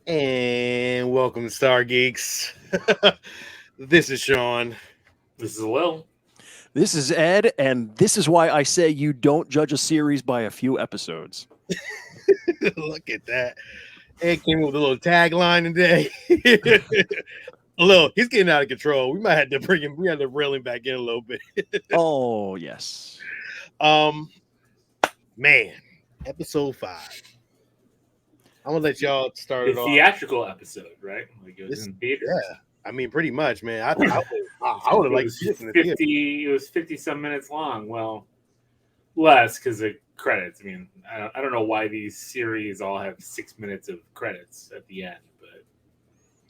And welcome to Stargeekz. This is Sean. This is Will. This is Ed, and this is why I say you don't judge a series by a few episodes. Look at that. Ed came up with a little tagline today. A little, he's getting out of control. We might have to bring him, we had to reel him back in a little bit. Oh, yes. Um, man, episode 5. I'm gonna let y'all start The it off. theatrical episode, right? Like it was This- in theaters. Yeah, I mean, pretty much, man. I would have liked to see this in the theater. It was 50 some minutes long. Well, less because of credits. I mean, I don't know why these series all have 6 minutes of credits at the end, but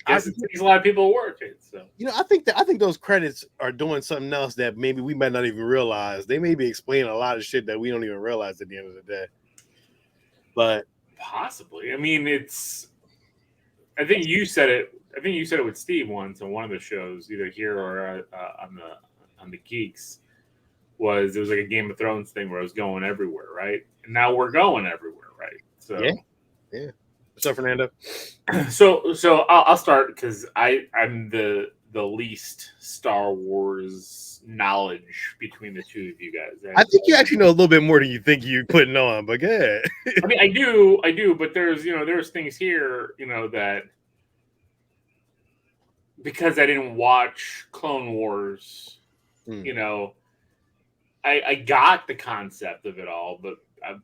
I guess it takes a lot of people to work it. So I think those credits are doing something else that maybe we might not even realize. They may be explaining a lot of shit that we don't even realize at the end of the day. But possibly, I mean, I think you said it. I think you said it with Steve once on one of the shows, either here or on the Geeks. It was like a Game of Thrones thing where I was going everywhere, right? And now we're going everywhere, right? So yeah. What's up, Fernando? So I'll start because I'm the least Star Wars knowledge between the two of you guys. I think you actually know a little bit more than you think you're putting on, but go ahead. I mean, I do, but there's things here, that because I didn't watch Clone Wars, I got the concept of it all, but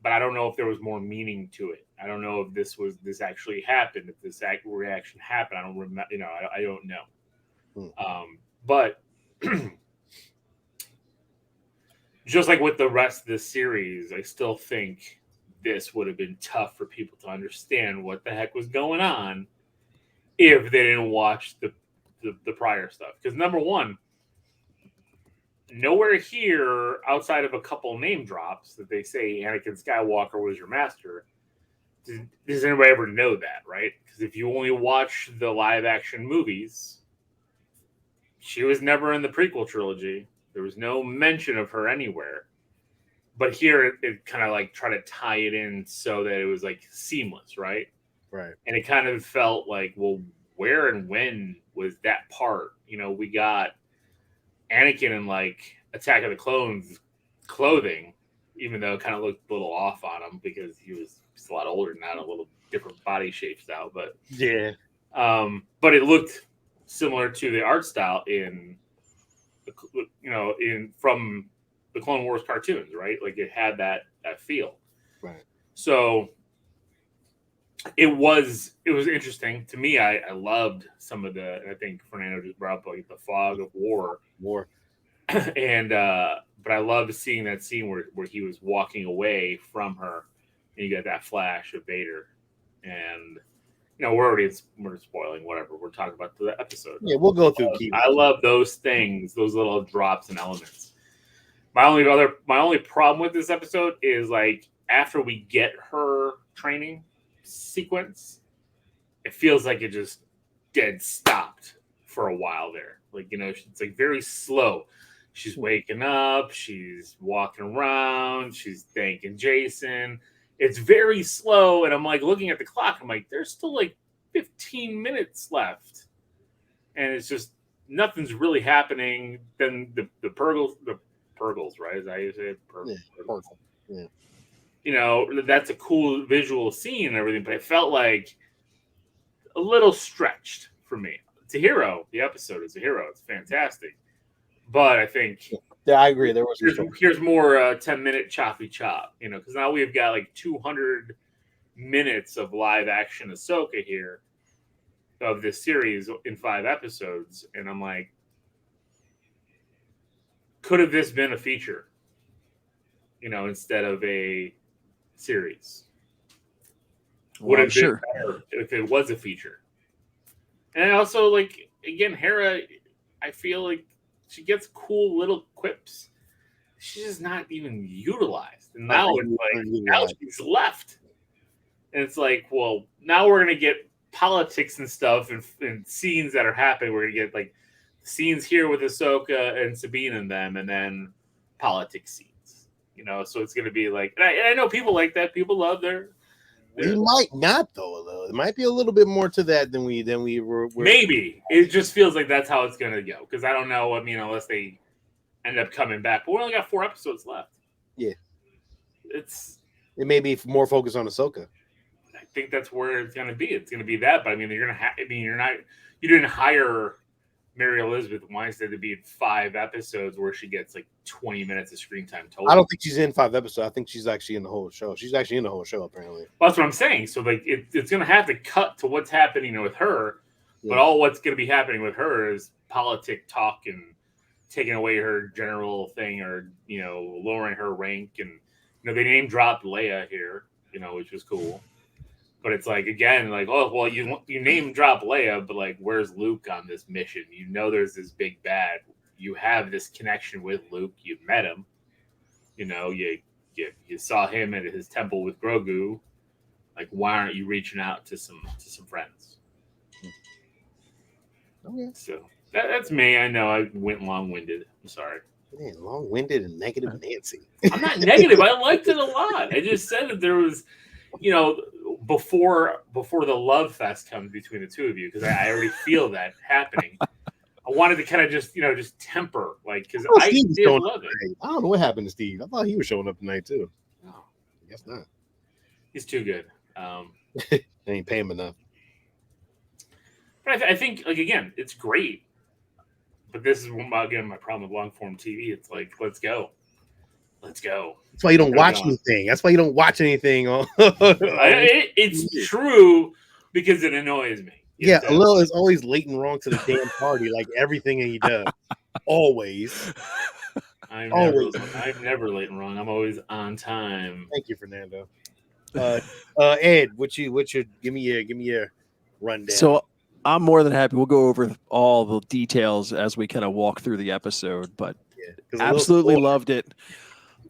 I don't know if there was more meaning to it. I don't know if this actually happened, if this reaction happened. I don't remember. I don't know. But just like with the rest of the series, I still think this would have been tough for people to understand what the heck was going on if they didn't watch the prior stuff. Because number one, nowhere here outside of a couple name drops that they say Anakin Skywalker was your master. Does anybody ever know that, right? Because if you only watch the live action movies, she was never in the prequel trilogy. There was no mention of her anywhere. But here it kind of like tried to tie it in so that it was like seamless, right? Right. And it kind of felt like, well, where and when was that part? We got Anakin in like Attack of the Clones clothing, even though it kind of looked a little off on him because he was just a lot older now, a little different body shapes now. But yeah, but it looked similar to the art style from the Clone Wars cartoons, right? Like it had that feel. Right. So it was interesting to me. I loved some of I think Fernando just brought up like the fog of war. And but I loved seeing that scene where he was walking away from her and you got that flash of Vader. And we're spoiling whatever. We're talking about the episode. Yeah, we'll go through I love those things, those little drops and elements. My only problem with this episode is like after we get her training sequence, it feels like it just dead stopped for a while there. Like, it's like very slow. She's waking up, she's walking around, she's thanking Jason. It's very slow, and I'm like looking at the clock. I'm like, there's still like 15 minutes left, and it's just nothing's really happening. Then the Purgles, right? Is that how you say it? Yeah. That's a cool visual scene and everything, but it felt like a little stretched for me. It's a hero. The episode is a hero. It's fantastic, but I think. Yeah, I agree. There was here's more 10-minute choppy chop, because now we've got like 200 minutes of live action Ahsoka here of this series in 5 episodes, and I'm like, could have this been a feature, instead of a series? Would have been better if it was a feature. And also, like again, Hera, I feel like she gets cool little quips. She's just not even utilized. And now it's like, now she's left. And it's like, well, now we're going to get politics and stuff and scenes that are happening. We're going to get like scenes here with Ahsoka and Sabine and them, and then politics scenes. So it's going to be like, and I know people like that. People love their we might not though. though. It might be a little bit more to that than we were. Maybe it just feels like that's how it's gonna go. Because I don't know. I mean, unless they end up coming back, but we only got 4 episodes left. Yeah, it may be more focused on Ahsoka. I think that's where it's gonna be. It's gonna be that. But I mean, you're gonna have. I mean, you didn't hire Mary Elizabeth Winstead to be in 5 episodes where she gets like 20 minutes of screen time total. I don't think she's in 5 episodes. I think she's actually in the whole show. She's actually in the whole show, apparently. Well, that's what I'm saying. So like it's going to have to cut to what's happening with her, but all what's going to be happening with her is politic talk and taking away her general thing, or lowering her rank, and they name dropped Leia here, which was cool. But it's like, again, like, oh, well, you name drop Leia, but like, where's Luke on this mission? There's this big bad. You have this connection with Luke. You met him. You saw him at his temple with Grogu. Like, why aren't you reaching out to some friends? Okay. So that's me. I know I went long-winded. I'm sorry. Man, long-winded and negative Nancy. I'm not negative. I liked it a lot. I just said that there was, before the love fest comes between the two of you, because I already feel that happening. I wanted to kind of just temper, like, because I did love it. I don't know what happened to Steve. I thought he was showing up tonight too. No, I guess not. He's too good. They ain't pay him enough. But I think, like, again, it's great. But this is, again, my problem with long-form TV. It's like, let's go. Let's go. That's why you don't watch anything. That's why you don't watch anything. It's true, because it annoys me. Yeah, Lil is always late and wrong to the damn party, like everything he does. Always. I'm never late and wrong. I'm always on time. Thank you, Fernando. Ed, what you give me your rundown. So I'm more than happy. We'll go over all the details as we kind of walk through the episode, but absolutely loved it.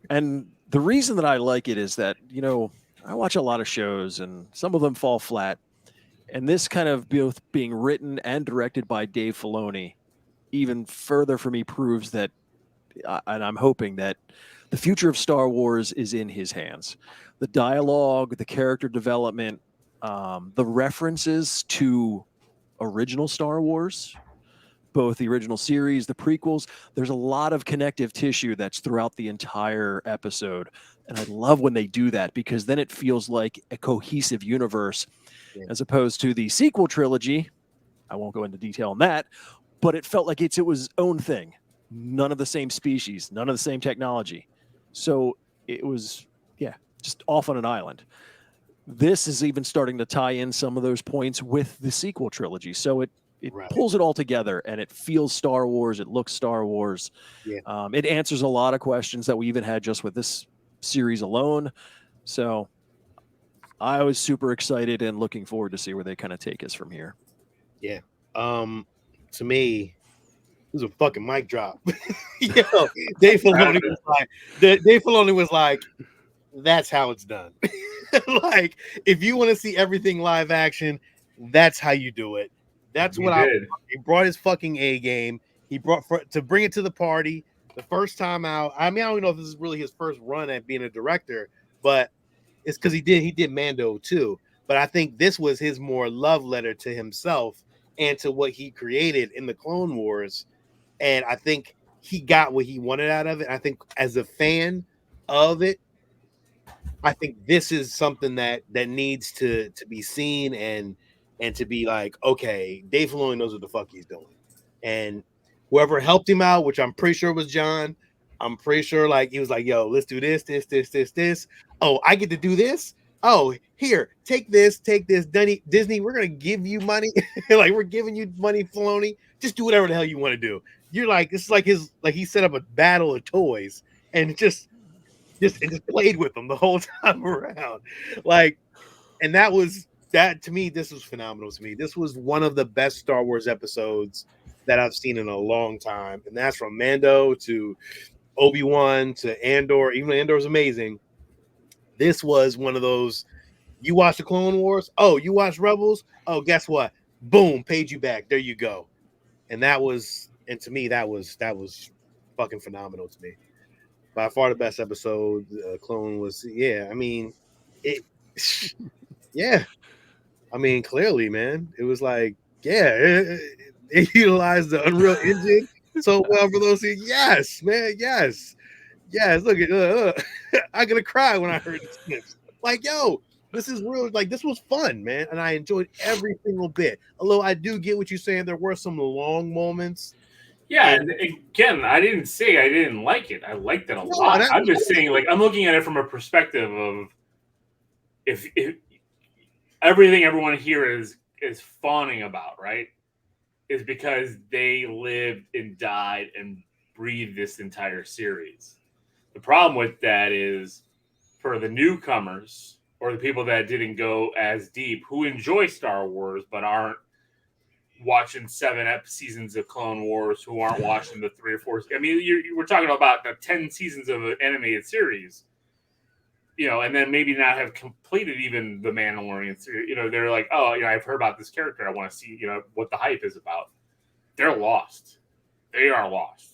And the reason that I like it is that, I watch a lot of shows and some of them fall flat. And this kind of both being written and directed by Dave Filoni even further for me proves that, and I'm hoping that the future of Star Wars is in his hands. The dialogue, the character development, the references to original Star Wars, both the original series, the prequels, there's a lot of connective tissue that's throughout the entire episode. And I love when they do that, because then it feels like a cohesive universe, as opposed to the sequel trilogy. I won't go into detail on that, but it felt like it was own thing. None of the same species, none of the same technology. So it was, just off on an island. This is even starting to tie in some of those points with the sequel trilogy. So it pulls it all together, and it feels Star Wars. It looks Star Wars. Yeah. It answers a lot of questions that we even had just with this series alone. So I was super excited and looking forward to see where they kind of take us from here. Yeah. To me, it was a fucking mic drop. Dave Filoni was like, that's how it's done. Like, if you want to see everything live action, that's how you do it. That's what he brought his fucking A game. He brought to bring it to the party the first time out. I mean, I don't know if this is really his first run at being a director, but it's because he did Mando too. But I think this was his more love letter to himself and to what he created in the Clone Wars. And I think he got what he wanted out of it. I think as a fan of it, I think this is something that needs to be seen and to be like, okay, Dave Filoni knows what the fuck he's doing. And whoever helped him out, which I'm pretty sure was John, I'm pretty sure like he was like, yo, let's do this. Oh, I get to do this. Oh, here, take this. Disney, we're gonna give you money. Like, we're giving you money, Filoni. Just do whatever the hell you want to do. You're like, it's like he set up a battle of toys and just played with them the whole time around. Like, and that to me, this was phenomenal to me. This was one of the best Star Wars episodes that I've seen in a long time. And that's from Mando to Obi-Wan to Andor. Even though Andor is amazing, this was one of those, you watch the Clone Wars, oh, you watch Rebels, oh, guess what? Boom, paid you back. There you go. And to me, that was fucking phenomenal to me. By far the best episode. Clone was, I mean, it, yeah. I mean, clearly, man, it was like, yeah, it utilized the Unreal Engine so well for those things. Yes, man, yes. Look at, I'm gonna cry when I heard the snips. Like, yo, this is real. Like, this was fun, man, and I enjoyed every single bit. Although I do get what you're saying, there were some long moments. Yeah, and again, I didn't say I didn't like it. I liked it a lot. I'm just saying, like, I'm looking at it from a perspective of if everything everyone here is fawning about, right, is because they lived and died and breathed this entire series. The problem with that is for the newcomers or the people that didn't go as deep, who enjoy Star Wars but aren't watching 7 seasons of Clone Wars, who aren't watching the 3 or 4. I mean, we're talking about the 10 seasons of an animated series, you know, and then maybe not have completed even the Mandalorian series. You know, they're like, oh, you know, I've heard about this character. I want to see, you know, what the hype is about. They're lost. They are lost.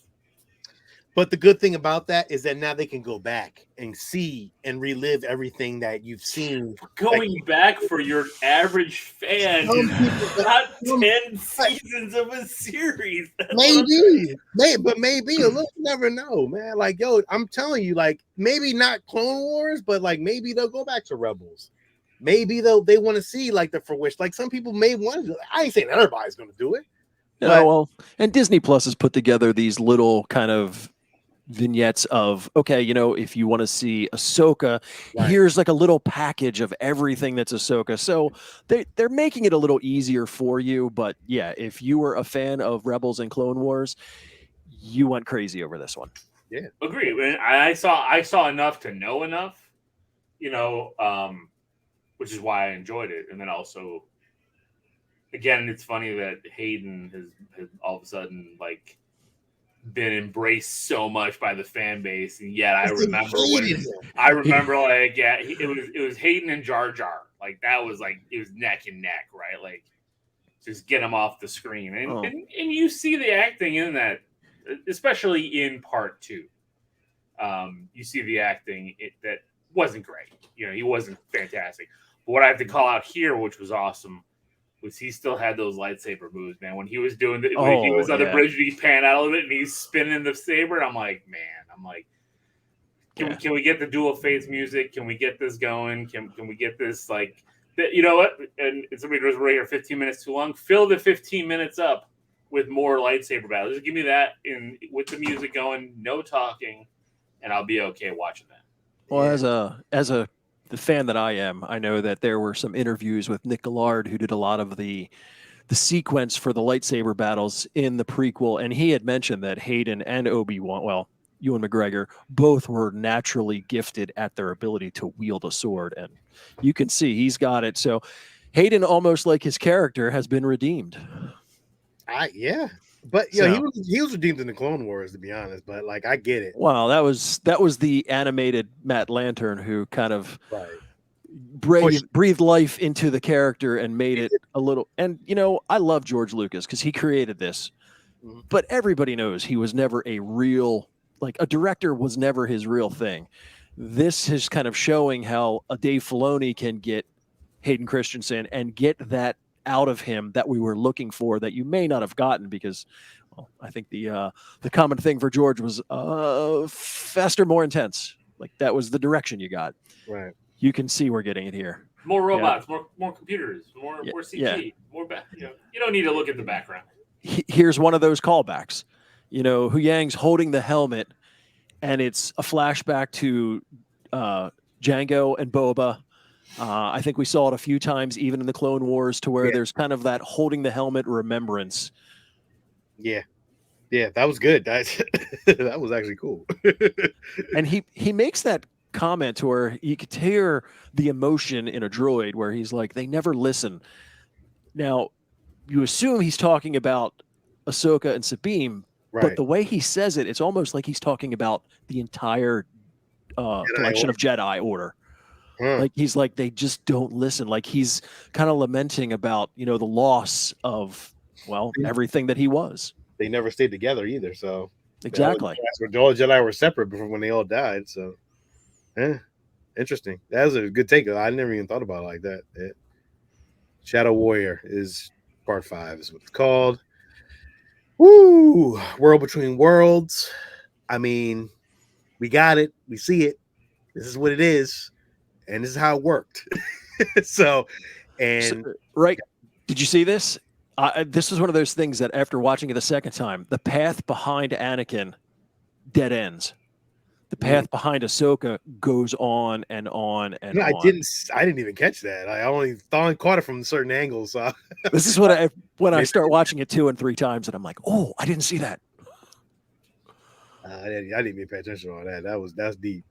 But the good thing about that is that now they can go back and see and relive everything that you've seen. Going back for your average fan is not 10 seasons of a series. Maybe, you never know, man. Like, yo, I'm telling you, like, maybe not Clone Wars, but like maybe they'll go back to Rebels. Maybe they want to see like the fruition. Like some people may want to. I ain't saying everybody's going to do it. No, well, and Disney Plus has put together these little kind of vignettes of, okay, you know, if you want to see Ahsoka, here's like a little package of everything that's Ahsoka. So they're making it a little easier for you. But yeah, if you were a fan of Rebels and Clone Wars, you went crazy over this one. Yeah, agree. I saw enough to know enough, you know, which is why I enjoyed it. And then also, again, it's funny that Hayden has all of a sudden like been embraced so much by the fan base, and yet I remember like, yeah, it was Hayden and Jar Jar, like that was like it was neck and neck, right? Like just get him off the screen, and you see the acting in that, especially in part 2. You see the acting that wasn't great, you know, he wasn't fantastic. But what I have to call out here, which was awesome, was he still had those lightsaber moves, man. When he was doing when he was on the bridge, he pan out of it and he's spinning the saber. And I'm like, can we get the dual phase music? Can we get this going? Can we get this like, you know what? And somebody was right here 15 minutes too long. Fill the 15 minutes up with more lightsaber battles. Just give me that with the music going, no talking, and I'll be okay watching that. Well, as the fan that I am, I know that there were some interviews with Nick Gillard, who did a lot of the sequence for the lightsaber battles in the prequel, and he had mentioned that Hayden and Obi-Wan, well, Ewan McGregor, both were naturally gifted at their ability to wield a sword, and you can see he's got it. So Hayden, almost like his character, has been redeemed. But yeah, he was redeemed in the Clone Wars, to be honest. But like, I get it. Well, that was the animated Matt Lantern who kind of breathed life into the character and made it a little. And you know, I love George Lucas because he created this, but everybody knows he was never a real, like, a director was never his real thing. This is kind of showing how a Dave Filoni can get Hayden Christensen and get that out of him that we were looking for that you may not have gotten because, well, I think the common thing for George was faster, more intense. Like that was the direction you got. Right. You can see we're getting it here. More robots, more computers, more CG, more back. You know, you don't need to look at the background. Here's one of those callbacks. You know, Hu Yang's holding the helmet, and it's a flashback to Jango and Boba. I think we saw it a few times, even in the Clone Wars, to where there's kind of that holding the helmet remembrance. Yeah, that was good. That was actually cool. And he makes that comment to where you could hear the emotion in a droid, where he's like, "They never listen." Now, you assume he's talking about Ahsoka and Sabine, but the way he says it, it's almost like he's talking about the entire collection of Jedi Order. Like he's like, they just don't listen. Like he's kind of lamenting about, you know, the loss of, well, everything that he was. They never stayed together either. So exactly, all the Jedi were separate before when they all died. So, interesting. That was a good take. I never even thought about it like that. Shadow Warrior is part 5 is what it's called. Woo! World Between Worlds. I mean, we got it. We see it. This is what it is, and this is how it worked. So, right. Did you see this? This was one of those things that after watching it the second time, the path behind Anakin dead ends. The path behind Ahsoka goes on and on and on. I didn't even catch that. I only caught it from certain angles. So. This is what I start watching it 2 and 3 times, and I'm like, oh, I didn't see that. I didn't even pay attention on that. That's deep.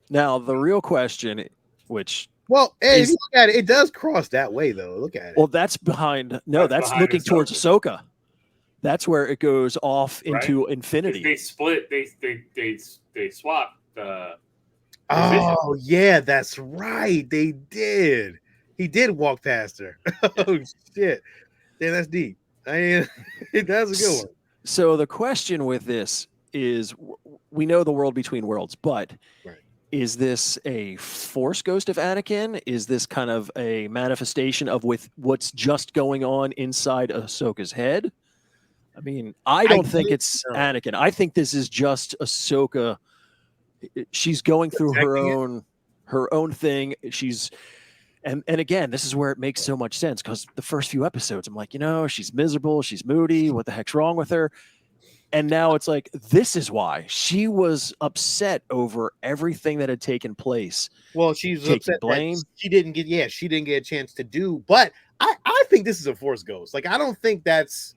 Now the real question, which if you look at it, it does cross that way though. Look at it. Well, that's behind. No, that's looking Ahsoka. Towards Ahsoka. That's where it goes off into infinity. They split. They swapped. Oh yeah, that's right. They did. He did walk past her. Oh shit! Yeah, that's deep. That's a good one. So the question with this is, we know the world between worlds, but is this a Force ghost of Anakin? Is this kind of a manifestation of what's just going on inside Ahsoka's head? I mean, I don't think it's Anakin. I think this is just Ahsoka. She's going through her own thing. She's and again, this is where it makes so much sense, because the first few episodes, I'm like, she's miserable, she's moody. What the heck's wrong with her? And now it's like, this is why she was upset over everything that had taken place. Well, she's upset blame. She didn't get a chance to do. But I think this is a Force ghost. Like, I don't think that's.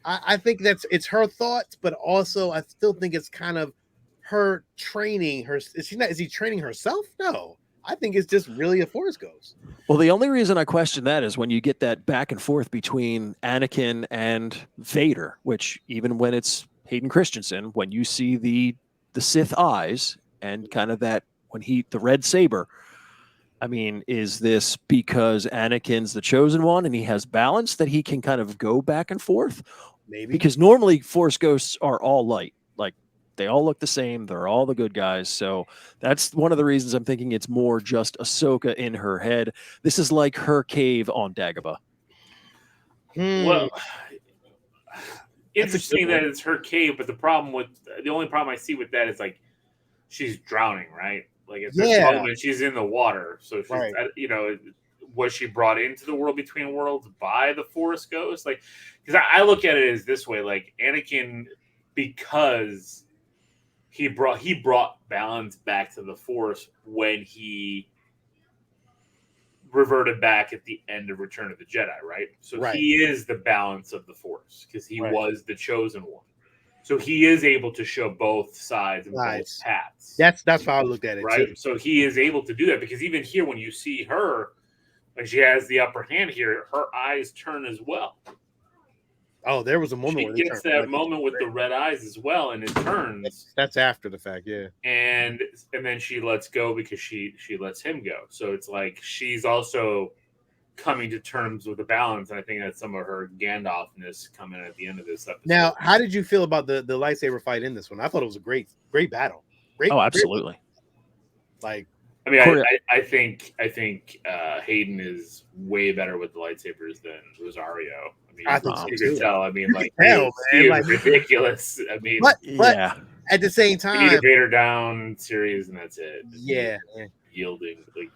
I think it's her thoughts, but also I still think it's kind of her training her. Is he training herself? No, I think it's just really a Force ghost. Well, the only reason I question that is when you get that back and forth between Anakin and Vader, which even when it's Hayden Christensen, when you see the Sith eyes and kind of that when the red saber, I mean, is this because Anakin's the chosen one and he has balance that he can kind of go back and forth? Maybe, because normally Force ghosts are all light, like they all look the same. They're all the good guys. So that's one of the reasons I'm thinking it's more just Ahsoka in her head. This is like her cave on Dagobah. Well, interesting that it's her cave, but the only problem I see with that is like she's drowning, right? Like at this moment she's in the water, so she's was she brought into the world between worlds by the Force ghost? Like, because I look at it as this way, like Anakin, because he brought balance back to the Force when he reverted back at the end of Return of the Jedi, right? So he is the balance of the Force because he was the chosen one. So he is able to show both sides and both paths. That's how I looked at it, right? too. So he is able to do that because even here, when you see her, like she has the upper hand here, her eyes turn as well. Oh, there was a moment she gets that moment with the red eyes as well, and it turns. That's after the fact, yeah. And then she lets go because she lets him go. So it's like she's also coming to terms with the balance, and I think that's some of her Gandalfness coming at the end of this episode. Now, how did you feel about the lightsaber fight in this one? I thought it was a great battle. Absolutely. Like, I mean, I think Hayden is way better with the lightsabers than Rosario. I mean, I think you can tell. I mean, like, he is ridiculous. I mean, but at the same time, you need a Vader down series, and that's it. Yeah, yielding, like,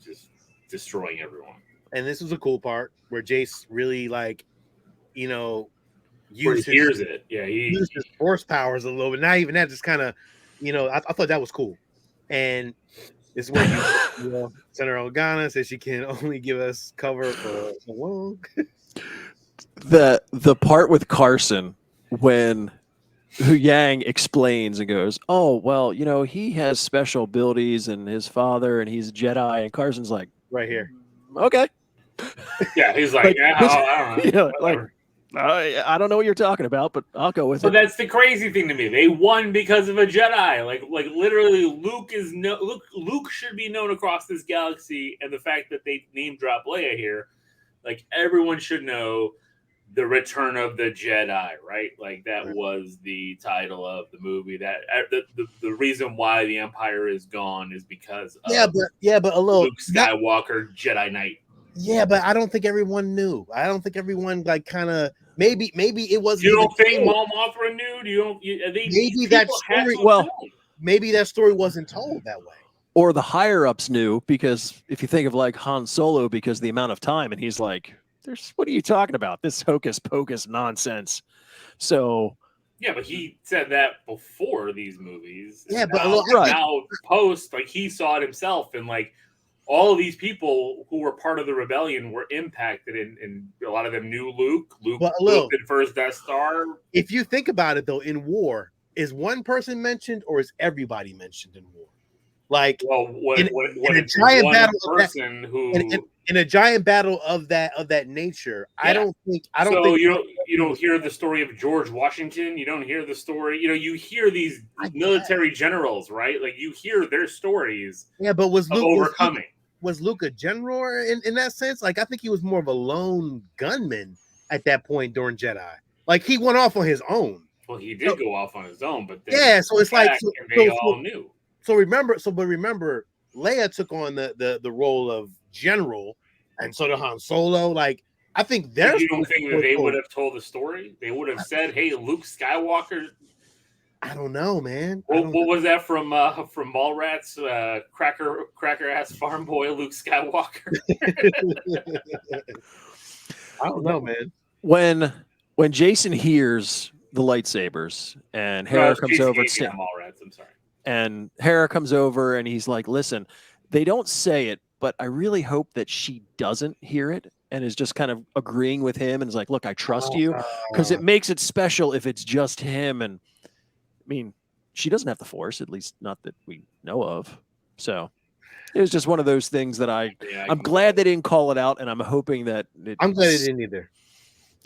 just destroying everyone. And this was a cool part where Jace really, like, used it. Yeah, he used his Force powers a little bit. Not even that, just kind of, I thought that was cool. And this is where Senator Organa says she can only give us cover for so long. The part with Carson when Hu Yang explains and goes, "Oh, well, he has special abilities and his father and he's a Jedi," and Carson's like, right here, okay. Yeah, he's like, I don't know. I don't know what you're talking about, but I'll go with it. But that's the crazy thing to me. They won because of a Jedi. Like literally, Luke should be known across this galaxy, and the fact that they name drop Leia here, like everyone should know the Return of the Jedi, right? Like that was the title of the movie. That the reason why the Empire is gone is because of but a little Luke Skywalker, Jedi Knight. Yeah, but I don't think everyone knew. I don't think everyone like kind of maybe it wasn't. You don't think Mom Mothra knew? Maybe that story. Maybe that story wasn't told that way. Or the higher ups knew, because if you think of like Han Solo, because the amount of time, and he's like, what are you talking about? This hocus pocus nonsense. So yeah, but he said that before these movies. Yeah, but now post, like he saw it himself, and like all of these people who were part of the rebellion were impacted, and a lot of them knew Luke. Luke in first Death Star. If you think about it, though, in war, is one person mentioned or is everybody mentioned in war? Like, in a giant battle in a giant battle of that nature, yeah. I don't think you don't hear the story of George Washington. You don't hear the story. You hear these military generals, right? Like you hear their stories. Yeah, but was Luke overcoming? Was Luke a general in that sense? Like I think he was more of a lone gunman at that point during Jedi. Like he went off on his own. Well, he did go off on his own, but yeah. So it's like they all knew. So remember, Leia took on the role of general, and so did Han Solo. Like I think you don't think that they would have told the story? They would have said, "Hey, Luke Skywalker." I don't know, man. What was that from Mallrats? Cracker ass farm boy Luke Skywalker. I don't know, man. When Jason hears the lightsabers and Hera comes over, Mallrats. I'm sorry. And Hera comes over and he's like, listen, they don't say it, but I really hope that she doesn't hear it and is just kind of agreeing with him and is like, look, I trust you, because it makes it special if it's just him. And I mean, she doesn't have the Force, at least not that we know of. So it was just one of those things that I'm glad they didn't call it out, and I'm hoping that I'm glad it didn't either.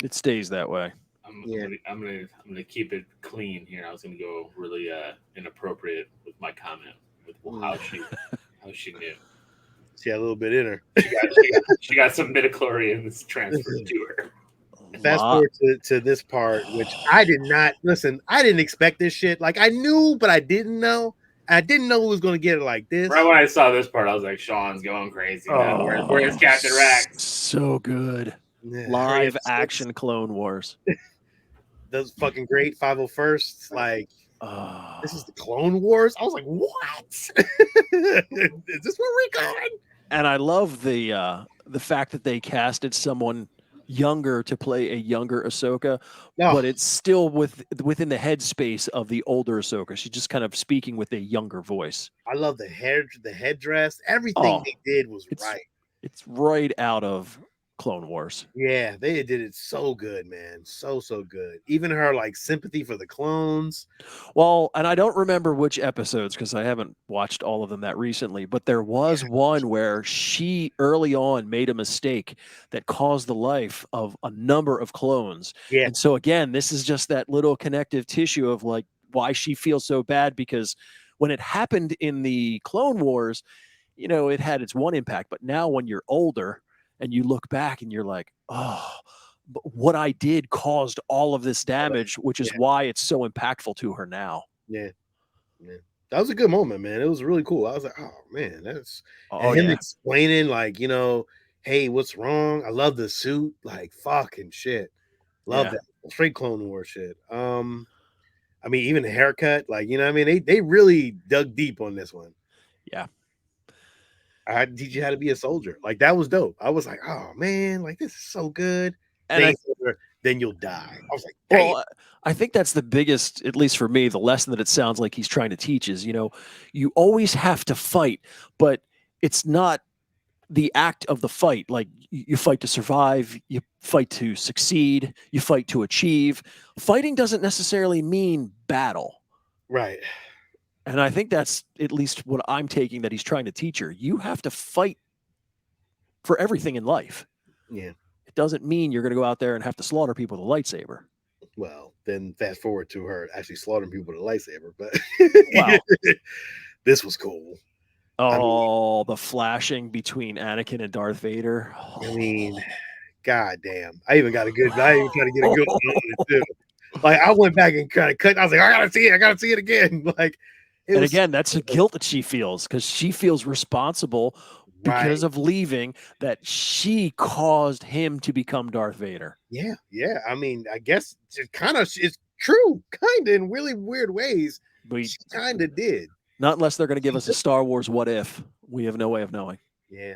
It stays that way. I'm gonna keep it clean here. I was gonna go really inappropriate with my comment with how she knew. She had a little bit in her. She got some midichlorians transferred to her. Fast forward to this part, which I did not listen. I didn't expect this shit. Like I knew, but I didn't know. I didn't know who was going to get it like this. Right when I saw this part, I was like, "Sean's going crazy. Where's Captain Rex?" So good. Yeah. Live action Clone Wars. Those fucking great 501st. Like, this is the Clone Wars. I was like, what? Is this where we're going? And I love the fact that they casted someone younger to play a younger Ahsoka, but it's still within the headspace of the older Ahsoka. She's just kind of speaking with a younger voice. I love the headdress. Everything they did was right. It's right out of Clone Wars. Yeah, they did it so good, man. So good. Even her like sympathy for the clones. Well, and I don't remember which episodes because I haven't watched all of them that recently, but there was one where she early on made a mistake that caused the life of a number of clones. Yeah. And so again, this is just that little connective tissue of like why she feels so bad, because when it happened in the Clone Wars, it had its one impact, but now when you're older and you look back and you're like, oh, but what I did caused all of this damage, which is why it's so impactful to her now. Yeah. That was a good moment, man. It was really cool. I was like, oh man, that's him explaining like, hey, what's wrong? I love the suit. Like fucking shit. Love that. Straight Clone War shit. I mean, even the haircut, like, they really dug deep on this one. Yeah. I teach you how to be a soldier. Like that was dope. I was like, oh man, like this is so good. And then you'll die. I was like, damn. Well, I think that's the biggest, at least for me, the lesson that it sounds like he's trying to teach is, you always have to fight, but it's not the act of the fight. Like you fight to survive, you fight to succeed, you fight to achieve. Fighting doesn't necessarily mean battle. Right. And I think that's at least what I'm taking that he's trying to teach her. You have to fight for everything in life. Yeah. It doesn't mean you're going to go out there and have to slaughter people with a lightsaber. Well, then fast forward to her actually slaughtering people with a lightsaber. But wow. This was cool. The flashing between Anakin and Darth Vader. I mean, goddamn. I even tried to get a good one on it too. Like I went back and kind of cut. I was like, I gotta see it again. Like, again, that's the guilt that she feels because she feels responsible because of leaving that she caused him to become Darth Vader. Yeah. I mean, I guess it kind of is true, kind of in really weird ways. She kind of did. Not unless they're going to give us a Star Wars what if. We have no way of knowing. Yeah.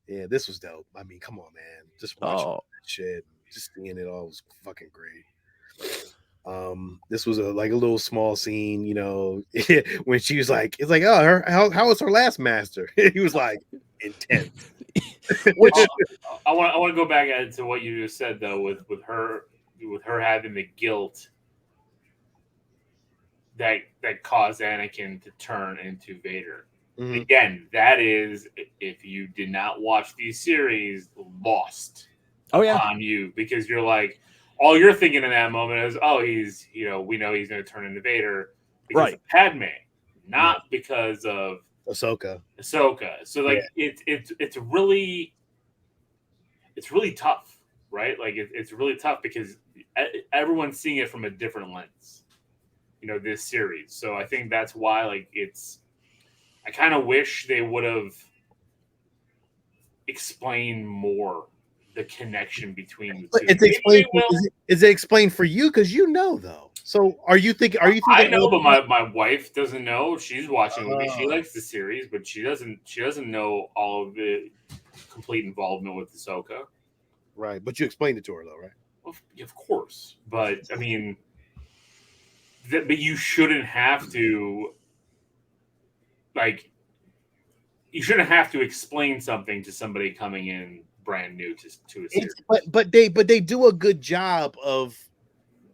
This was dope. I mean, come on, man. Just watching that shit, just seeing it all was fucking great. This was a little small scene, you know, when she was like, it's like, oh, how was her last master? He was like, intense. Which I want to go back to what you just said though, with her having the guilt that caused Anakin to turn into Vader. Mm-hmm. Again, that is, if you did not watch these series, lost on you, because you're like, all you're thinking in that moment is, oh, he's, you know, we know he's going to turn into Vader because of Padme, not because of Ahsoka. So like it's really tough, right? Like it's really tough because everyone's seeing it from a different lens, you know, this series. So I think that's why, like, I kind of wish they would have explained more the connection between the two. It's explained. Is it explained for you? Because you know, though. So are you thinking? I know, but my wife doesn't know. She's watching with me. She likes the series, but she doesn't know all of the complete involvement with Ahsoka. Right, but you explained it to her, though, right? Well, of course, but I mean, but you shouldn't have to. Like, you shouldn't have to explain something to somebody coming in brand new to a series. But they do a good job of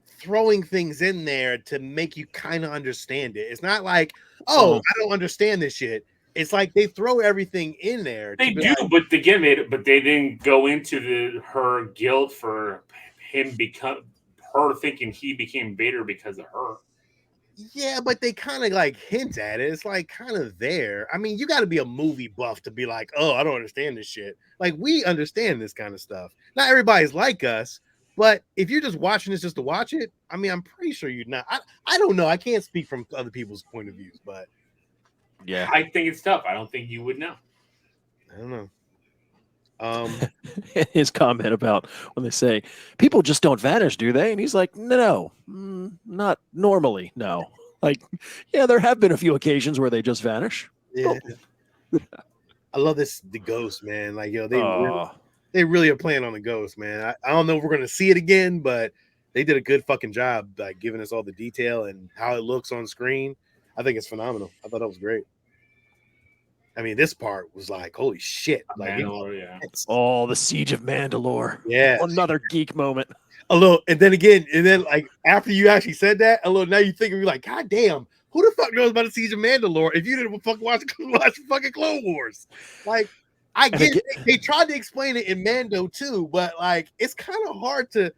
throwing things in there to make you kind of understand it. It's not like, I don't understand this shit. It's like they throw everything in there. They do, but again, but they didn't go into her guilt for her thinking he became Vader because of her. Yeah, but they kind of like hint at it. It's like kind of there. I mean, you got to be a movie buff to be like, oh, I don't understand this shit. Like, we understand this kind of stuff. Not everybody's like us, but if you're just watching this just to watch it, I mean, I'm pretty sure you're not. I don't know. I can't speak from other people's point of views, but yeah, I think it's tough. I don't think you would know. I don't know. His comment about when they say people just don't vanish, do they? And he's like, no, not normally. No, like, yeah, there have been a few occasions where they just vanish. Yeah, I love the ghost, man. Like, yo, they really are playing on the ghost, man. I don't know if we're gonna see it again, but they did a good fucking job, like, giving us all the detail and how it looks on screen. I think it's phenomenal. I thought that was great. I mean, this part was like, holy shit. Like, the Siege of Mandalore. Yeah. Another geek moment. A little, and then like after you actually said that, a little, now you think, you're like, God damn, who the fuck knows about the Siege of Mandalore if you didn't fucking watch fucking Clone Wars? Like, I get they tried to explain it in Mando too, but like, it's kind of hard to.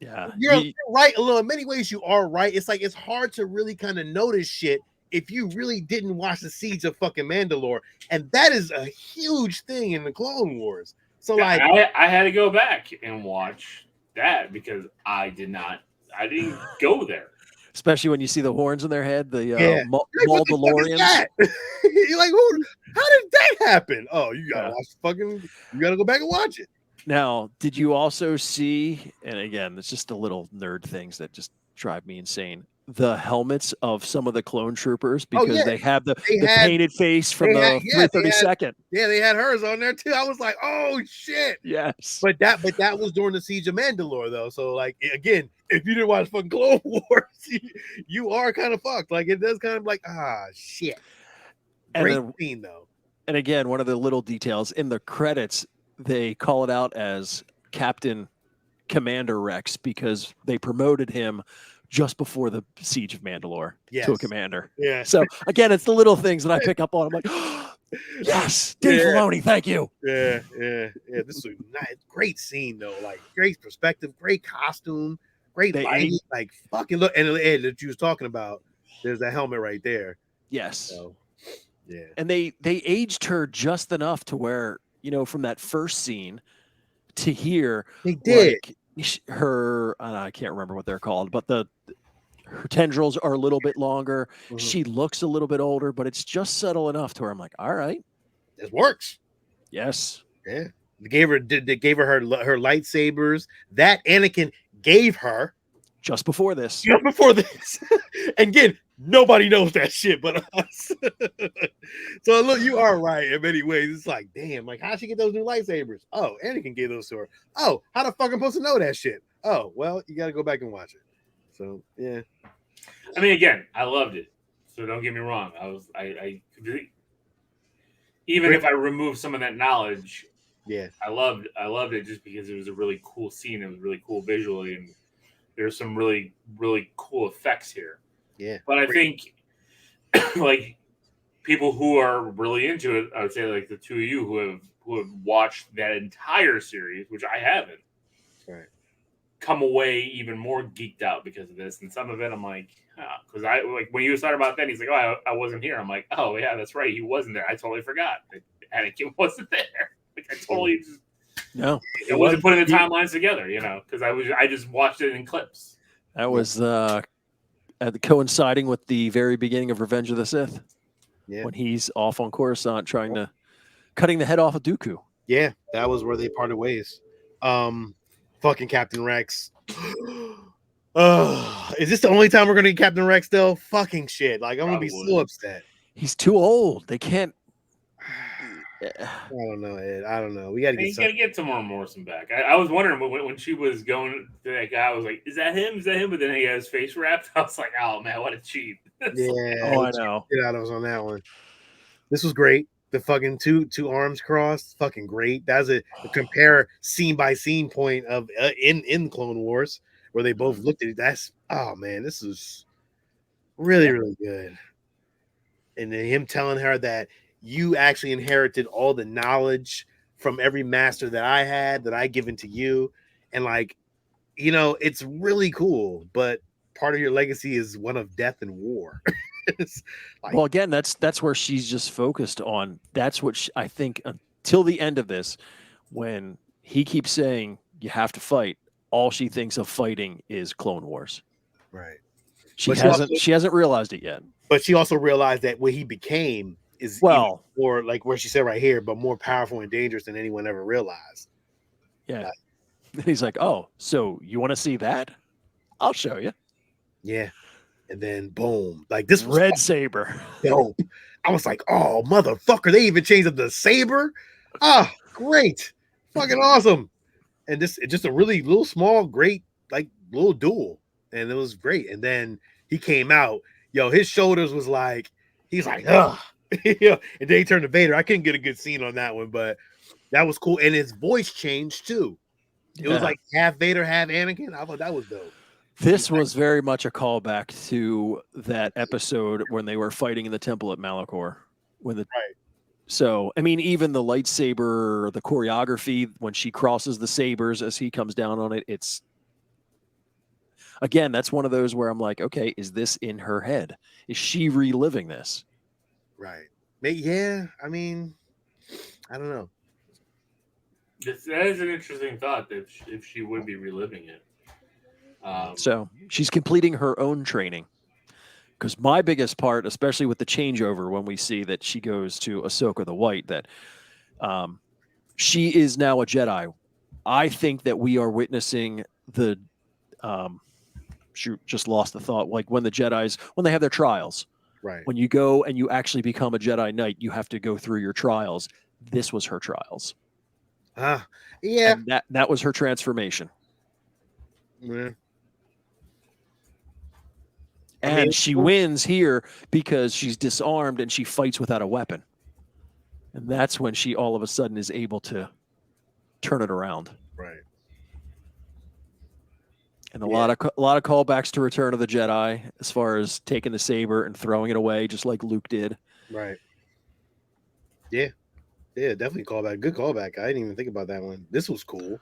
Yeah. You're right. A little, in many ways, you are right. It's like, it's hard to really kind of notice shit if you really didn't watch the Siege of fucking Mandalore, and that is a huge thing in the Clone Wars. So like, I had to go back and watch that because I didn't go there. Especially when you see the horns in their head, the Mandalorians. You're like, how did that happen? Oh, you gotta watch you gotta go back and watch it. Now, did you also see? And again, it's just the little nerd things that just drive me insane. The helmets of some of the clone troopers, because they have the painted face from the 332nd. Yeah, they had hers on there too. I was like, oh shit. Yes. But that was during the Siege of Mandalore though. So like, again, if you didn't watch fucking Clone Wars, you are kind of fucked. Like, it does kind of like, shit. Great scene though. And again, one of the little details in the credits, they call it out as Captain Commander Rex because they promoted him just before the Siege of Mandalore to a commander. Yeah. So again, it's the little things that I pick up on. I'm like, yes, Dave Filoni, thank you. Yeah. This is a great scene though. Like, great perspective, great costume, great lighting. Like, fucking look, and the Ed that you was talking about, there's that helmet right there. Yes. So, yeah. And they aged her just enough to where, you know, from that first scene to here, they did. Like, her I can't remember what they're called, but her tendrils are a little bit longer. She looks a little bit older, but it's just subtle enough to where I'm like, all right, this works. Yes. Yeah. They gave her her lightsabers that Anakin gave her just before this. Just before this. And again, nobody knows that shit but us. So look, you are right in many ways. It's like, damn, like how'd she get those new lightsabers? Oh, Anakin gave those to her. Oh, how the fuck I'm supposed to know that shit? Oh, well, you got to go back and watch it. So yeah. I mean, again, I loved it. So don't get me wrong. I even if I remove some of that knowledge, yeah, I loved it just because it was a really cool scene. It was really cool visually, and there's some really, really cool effects here. Yeah. But I think like people who are really into it, I would say like the two of you who have watched that entire series, which I haven't, right, come away even more geeked out because of this. And some of it I'm like, because I like when you started about that, he's like, oh, I wasn't here. I'm like, oh yeah, that's right, he wasn't there. I totally forgot that Anakin wasn't there. Like I totally just I wasn't putting the timelines together, because I just watched it in clips. That was coinciding with the very beginning of Revenge of the Sith. Yeah. When he's off on Coruscant cutting the head off of Dooku. Yeah, that was where they parted ways. Fucking Captain Rex. Is this the only time we're gonna get Captain Rex though? Fucking shit. Like I'm gonna be so upset. He's too old. They can't. I don't know, Ed. I don't know. We gotta get Tamora Morrison back. I was wondering when she was going to that guy, I was like, is that him? Is that him? But then he had his face wrapped. I was like, oh man, what a cheat. Yeah, I know. Get out of us on that one. This was great. The fucking two arms crossed, fucking great. That's a compare scene by scene point of in Clone Wars where they both looked at it. That's this is really really good. And then him telling her that you actually inherited all the knowledge from every master that I had that I given to you, and like, it's really cool. But part of your legacy is one of death and war. Well, again, that's where she's just focused on. That's what I think until the end of this, when he keeps saying you have to fight, all she thinks of fighting is Clone Wars. Right. She hasn't realized it yet. But she also realized that what he became is more like where she said right here, but more powerful and dangerous than anyone ever realized. Yeah. He's like, oh, so you want to see that? I'll show you. Yeah. And then boom, like this was red saber. Dope. I was like, oh motherfucker, they even changed up the saber. Great, fucking awesome. And it's just a really little small, great, like little duel, and it was great. And then he came out, his shoulders was like, he's like, ugh. And then he turned to Vader. I couldn't get a good scene on that one, but that was cool. And his voice changed too. It was like half Vader, half Anakin. I thought that was dope. This was very much a callback to that episode when they were fighting in the temple at Malachor. So, I mean, even the lightsaber, the choreography, when she crosses the sabers as he comes down on it, it's, again, that's one of those where I'm like, okay, is this in her head? Is she reliving this? Right. Yeah, I mean, I don't know. That is an interesting thought, if she would be reliving it. So she's completing her own training, because my biggest part, especially with the changeover, when we see that she goes to Ahsoka the White, that she is now a Jedi. I think that we are witnessing the just lost the thought, like when the Jedis, when they have their trials, right? When you go and you actually become a Jedi Knight, you have to go through your trials. This was her trials. Yeah, and that was her transformation. Yeah. And she wins here because she's disarmed and she fights without a weapon. And that's when she all of a sudden is able to turn it around. Right. And a lot of callbacks to Return of the Jedi, as far as taking the saber and throwing it away, just like Luke did. Right. Yeah. Yeah, definitely callback. Good callback. I didn't even think about that one. This was cool.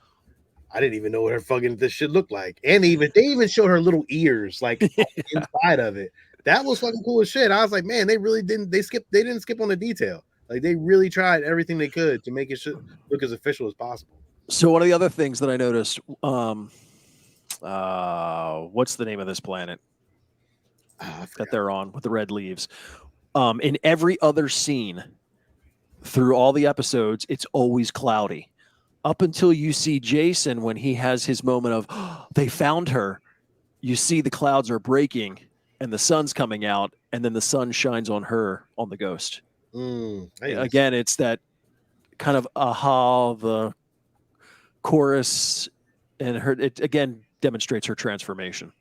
I didn't even know what her fucking this shit looked like. And they even showed her little ears like inside of it. That was fucking cool as shit. I was like, man, they really didn't didn't skip on the detail. Like they really tried everything they could to make it look as official as possible. So one of the other things that I noticed, what's the name of this planet that they're on with the red leaves? In every other scene, through all the episodes, it's always cloudy. Up until you see Jason when he has his moment of, oh, they found her, you see the clouds are breaking and the sun's coming out, and then the sun shines on her, on the ghost. Again, it's that kind of the chorus, and it again demonstrates her transformation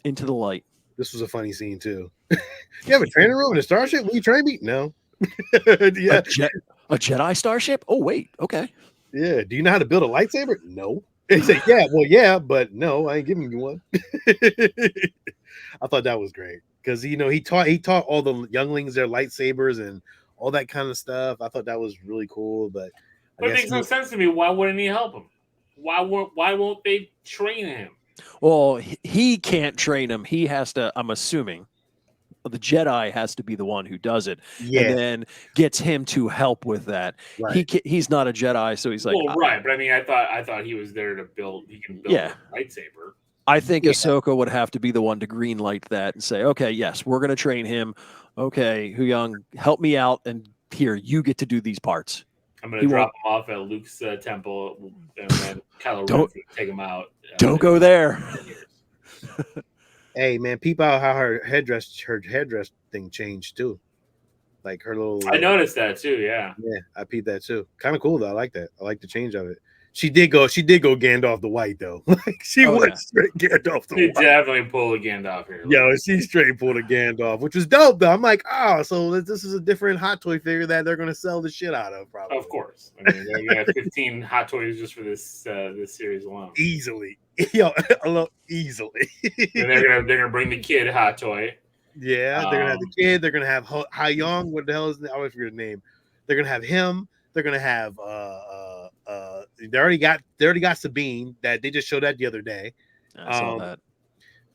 into the light. This was a funny scene too. You have a training room in a starship? Will you train me? No. Yeah. A Jedi starship? Oh, wait. Okay. Yeah. Do you know how to build a lightsaber? No. He said, yeah, well, yeah, but no, I ain't giving you one. I thought that was great because he taught all the younglings their lightsabers and all that kind of stuff. I thought that was really cool, but it makes no sense to me. Why wouldn't he help him? Why won't they train him? Well, he can't train him. He has to. I'm assuming the Jedi has to be the one who does it, and then gets him to help with that. Right. He's not a Jedi, so he's like, well, right. But I mean, I thought he was there to build. He can build a lightsaber. I think Ahsoka would have to be the one to green light that and say, okay, yes, we're going to train him. Okay, Huyang, help me out, and here you get to do these parts. I'm going to drop him off at Luke's temple, and then Kylo Ren take him out. Don't go there. Hey man, peep out how her headdress thing changed too. Like her little. I noticed that too. Yeah. Yeah, I peeped that too. Kind of cool though. I like that. I like the change of it. She did go Gandalf the White though. Like she went straight Gandalf the White. She definitely pulled a Gandalf here. Yo, she straight pulled a Gandalf, which was dope though. I'm like, oh, so this is a different Hot Toy figure that they're gonna sell the shit out of, probably. Of course. I mean, they're gonna have 15 Hot Toys just for this series alone. Easily. Yo, easily. And they're gonna bring the kid Hot Toy. Yeah, they're gonna have the kid. They're gonna have Hyung. What the hell is I always forget his name. They're gonna have him. They're gonna have they already got Sabine that they just showed that the other day. I saw that.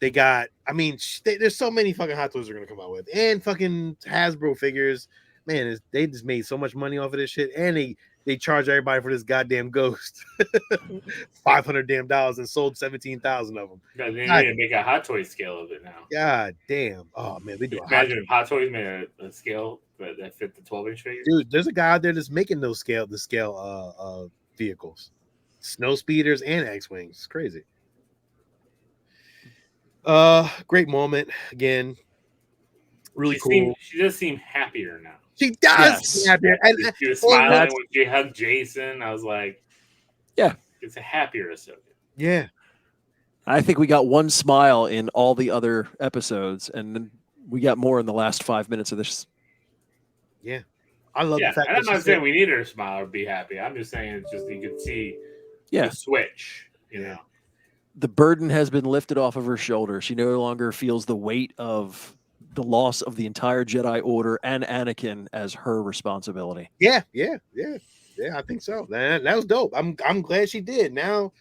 They got. I mean, there's so many fucking Hot Toys they're gonna come out with, and fucking Hasbro figures. Man, they just made so much money off of this shit, and they charge everybody for this goddamn ghost $500 damn and sold 17,000 of them. They need to make a Hot Toy scale of it now. God damn! Oh man, they do. Imagine if Hot Toys made a scale that fit the 12-inch figure. Dude, there's a guy out there that's making the scale vehicles, snow speeders and X-wings. It's crazy. Great moment again. Really cool. She does seem happier now. She does seem happier. And she was smiling when she hugged Jason. I was like, yeah, it's a happier Ahsoka. Yeah. I think we got one smile in all the other episodes, and then we got more in the last 5 minutes of this. Yeah. I love the fact I'm not saying we need her to smile or be happy. I'm just saying it's just you could see the switch, you know. The burden has been lifted off of her shoulder. She no longer feels the weight of the loss of the entire Jedi Order and Anakin as her responsibility. Yeah. I think so. That was dope. I'm glad she did. Now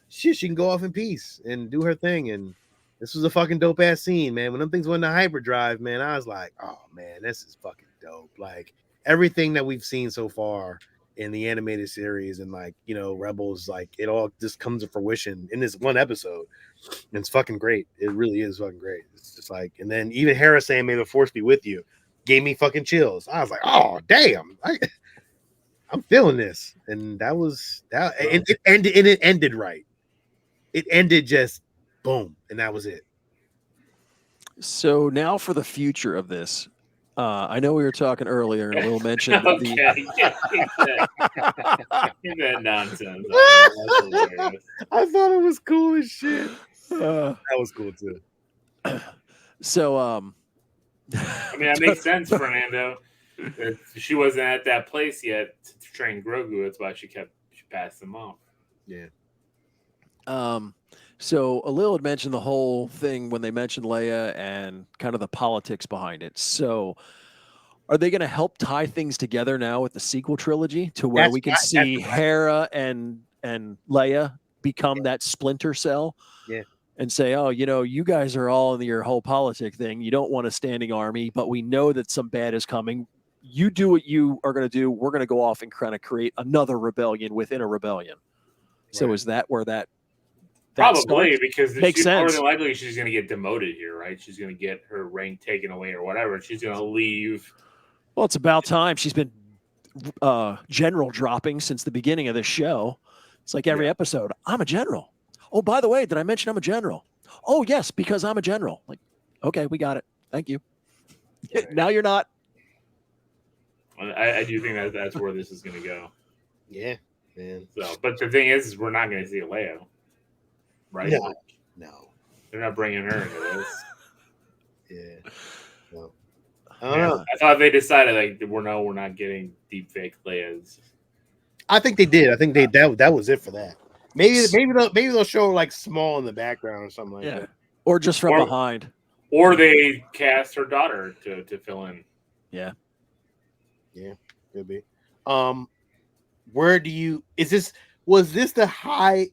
she can go off in peace and do her thing. And this was a fucking dope ass scene, man. When them things went to hyperdrive, man, I was like, oh man, this is fucking dope. Like everything that we've seen so far in the animated series and like, you know, Rebels, like it all just comes to fruition in this one episode. And it's fucking great. It really is fucking great. It's just like, and then even Hera saying, "May the Force be with you," gave me fucking chills. I was like, oh damn, I'm feeling this. And that was that. And it ended right. It ended just boom, and that was it. So now for the future of this. I know we were talking earlier, and Will mentioned that nonsense. I thought it was cool as shit. That was cool too. So, I mean, that makes sense, Fernando. She wasn't at that place yet to train Grogu. That's why she passed them off. Yeah. So Alil had mentioned the whole thing when they mentioned Leia and kind of the politics behind it. So are they going to help tie things together now with the sequel trilogy to where we can see Hera and Leia become that splinter cell? Yeah. And say, oh, you know, you guys are all in your whole politic thing. You don't want a standing army, but we know that some bad is coming. You do what you are going to do. We're going to go off and kind of create another rebellion within a rebellion. Right. So is that where that probably because makes sense. More than likely she's going to get demoted here, right? She's going to get her rank taken away or whatever. She's going to leave. Well, it's about time. She's been general dropping since the beginning of this show. It's like every episode, I'm a general. Oh, by the way, did I mention I'm a general? Oh, yes, because I'm a general. Like, okay, we got it. Thank you. Right. Now you're not. I do think that's where this is going to go. Yeah, man. So, but the thing is we're not going to see Leia, right? No. They're not bringing her into this. Yeah. No. I thought they decided like we're not getting deep fake Leias. I think they did. I think that was it for that. Maybe they'll show like small in the background or something like that. Or just from behind. Or they cast her daughter to fill in. Yeah. Yeah, could be. Where do you was this the high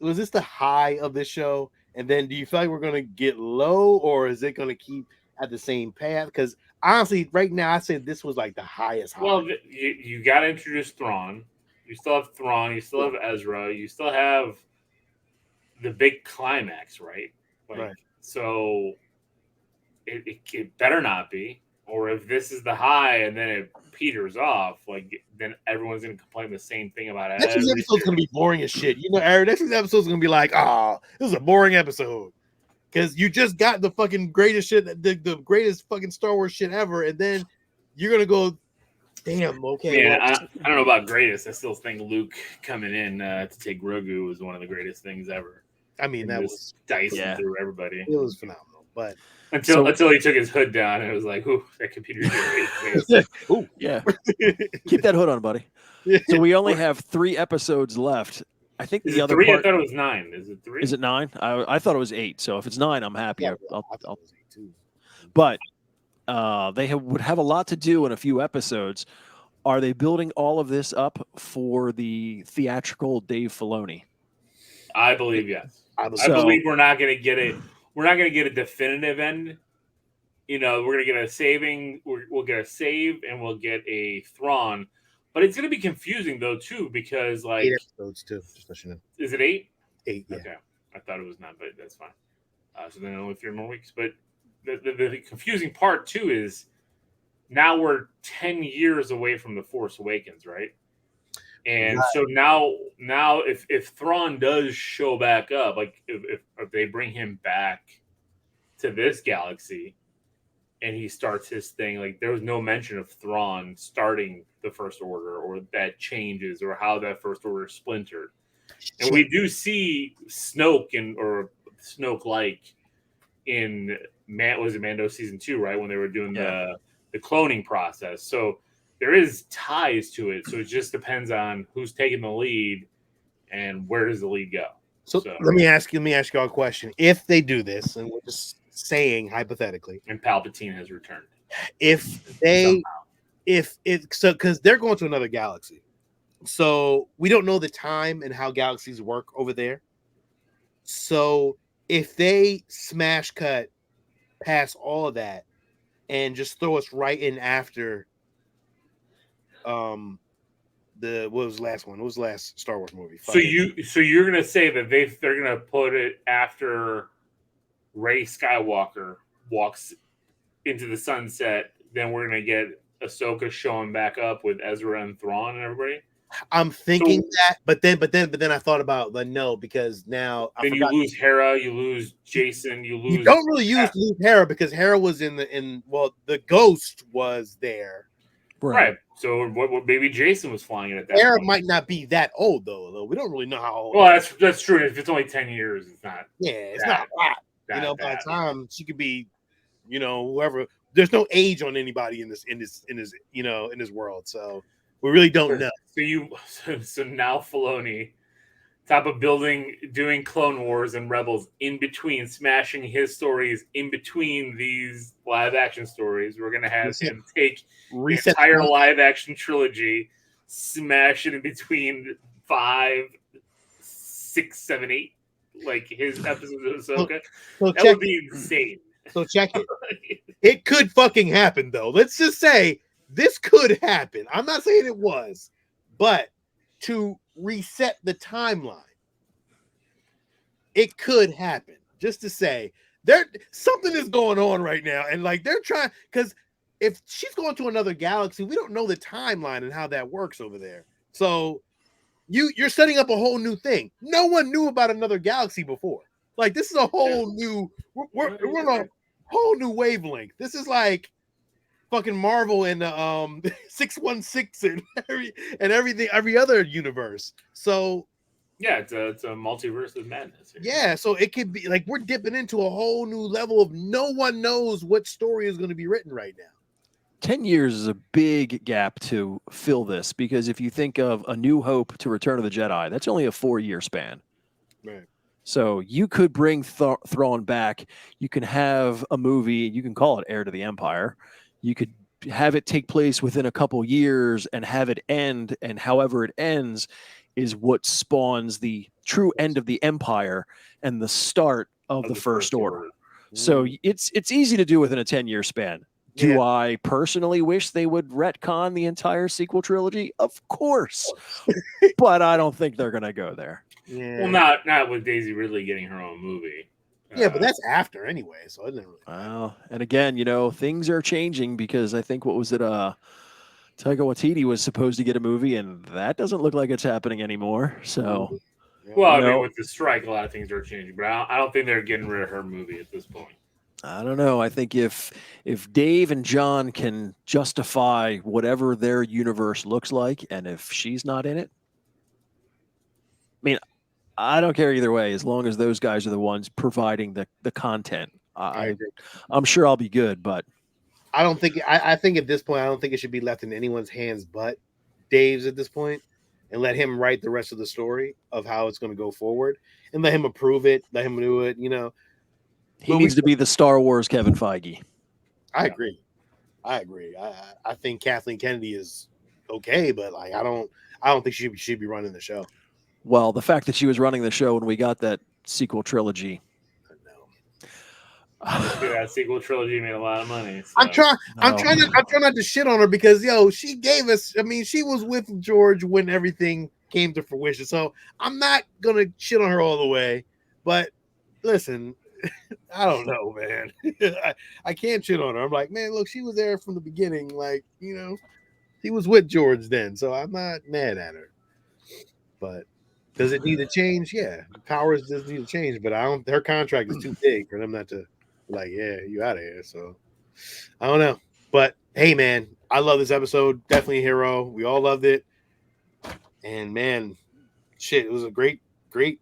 of this show? And then do you feel like we're gonna get low, or is it gonna keep at the same path? Because honestly, right now I said this was like the highest high. Well, you got to introduce Thrawn. You still have Thrawn. You still have Ezra. You still have the big climax, right? Like, right. So it better not be. Or if this is the high and then it peters off, like then everyone's gonna complain the same thing about it. Next week's episode's gonna be boring as shit. You know, Aaron, next week's episode's gonna be like, this is a boring episode. Because you just got the fucking greatest shit, the greatest fucking Star Wars shit ever, and then you're gonna go, damn, okay. Yeah, well, I don't know about greatest. I still think Luke coming in to take Grogu was one of the greatest things ever. I mean, that was dicing through everybody. It was phenomenal, but until he took his hood down and it was like, ooh, that computer's ooh, yeah. Keep that hood on, buddy. So we only have 3 episodes left. I think the other 3? I thought it was 9. Is it 3? Is it 9? I thought it was 8. So if it's 9, I'm happy. Yeah, I'll but they would have a lot to do in a few episodes. Are they building all of this up for the theatrical Dave Filoni? I believe yes. I believe we're not going to get it. We're not going to get a definitive end. You know, we're going to get a saving. We'll get a save and we'll get a Thrawn. But it's going to be confusing though too, because like 8 episodes too. Just let you know. Is it 8? 8. Yeah. Okay, I thought it was 9, but that's fine. So then only 3 more weeks. But the confusing part too is now we're 10 years away from the Force Awakens, right? And so now if Thrawn does show back up, like if they bring him back to this galaxy, and he starts his thing, like there was no mention of Thrawn starting the First Order or that changes or how that First Order is splintered. And we do see Snoke or Snoke-like in Mando season 2, right? When they were doing the cloning process. So there is ties to it. So it just depends on who's taking the lead and where does the lead go. So let me ask you all a question. If they do this, and we're just saying hypothetically, and Palpatine has returned, because they're going to another galaxy, so we don't know the time and how galaxies work over there. So if they smash cut past all of that and just throw us right in after what was the last one? What was the last Star Wars movie? So you're gonna say that they're gonna put it after Rey Skywalker walks into the sunset, then we're gonna get Ahsoka showing back up with Ezra and Thrawn and everybody. I'm thinking that, but then I thought about because now you lose Hera, you lose Jason, you don't really lose Hera because Hera was the ghost was there, right? So maybe Jason was flying it at that. Hera point. might not be that old though. We don't really know how old. Well, that's true. If it's only 10 years, it's not. Yeah, it's not a lot. By the time she could be, whoever. There's no age on anybody in this world, so we really don't know. So now Filoni, top of doing Clone Wars and Rebels in between, smashing his stories in between these live action stories. We're gonna have him take the entire live action trilogy, smash it in between 5, 6, 7, 8. Like his episodes of Ahsoka. That would be insane. So check it. It could fucking happen though. Let's just say this could happen. I'm not saying it was, but to reset the timeline, it could happen. Just to say something is going on right now, and like they're trying because if she's going to another galaxy, we don't know the timeline and how that works over there. So you're setting up a whole new thing. No one knew about another galaxy before. Like this is a whole new. We're on a whole new wavelength. This is like fucking Marvel and 616 and everything, every other universe. So yeah, it's a multiverse of madness here. Yeah, so it could be like we're dipping into a whole new level of no one knows what story is going to be written right now. 10 years is a big gap to fill this, because if you think of A New Hope to Return of the Jedi, that's only a 4-year span. Right. So you could bring Thrawn back. You can have a movie. You can call it Heir to the Empire. You could have it take place within a couple years and have it end. And however it ends is what spawns the true end of the Empire and the start of the First Order. So it's easy to do within a 10-year span. Do I personally wish they would retcon the entire sequel trilogy? Of course. But I don't think they're going to go there. Yeah. Well, not with Daisy Ridley getting her own movie. Yeah, but that's after anyway, so it didn't really well, and again, things are changing, because I think, what was it, Taika Waititi was supposed to get a movie, and that doesn't look like it's happening anymore. So, well, I mean, with the strike, a lot of things are changing, but I don't think they're getting rid of her movie at this point. I don't know. I think if Dave and John can justify whatever their universe looks like, and if she's not in it, I mean, I don't care either way, as long as those guys are the ones providing the content. I'm sure I'll be good, but I don't think I think at this point I don't think it should be left in anyone's hands but Dave's at this point, and let him write the rest of the story of how it's going to go forward, and let him approve it, let him do it. He needs to be the Star Wars Kevin Feige. I agree. I think Kathleen Kennedy is okay, but like I don't think she should be running the show. Well, the fact that she was running the show when we got that sequel trilogy. That sequel trilogy made a lot of money. So. I'm trying not to shit on her, because she gave us. I mean, she was with George when everything came to fruition. So I'm not gonna shit on her all the way. But listen, I don't know, man. I can't shit on her. I'm like, man, look, she was there from the beginning. Like, she was with George then, so I'm not mad at her. But does it need to change? Yeah, Powers does need to change, but her contract is too big for them not to. Like, yeah, you out of here. So I don't know. But hey, man, I love this episode. Definitely a hero. We all loved it. And man, shit, it was a great. It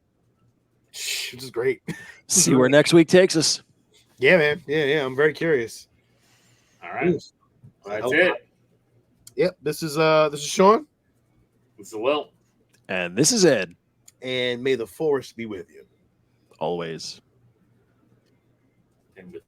was great. See where next week takes us. Yeah, man. Yeah. I'm very curious. All right. That's it. Yep. This is Sean. This is Will. And this is Ed. And may the force be with you. Always. And with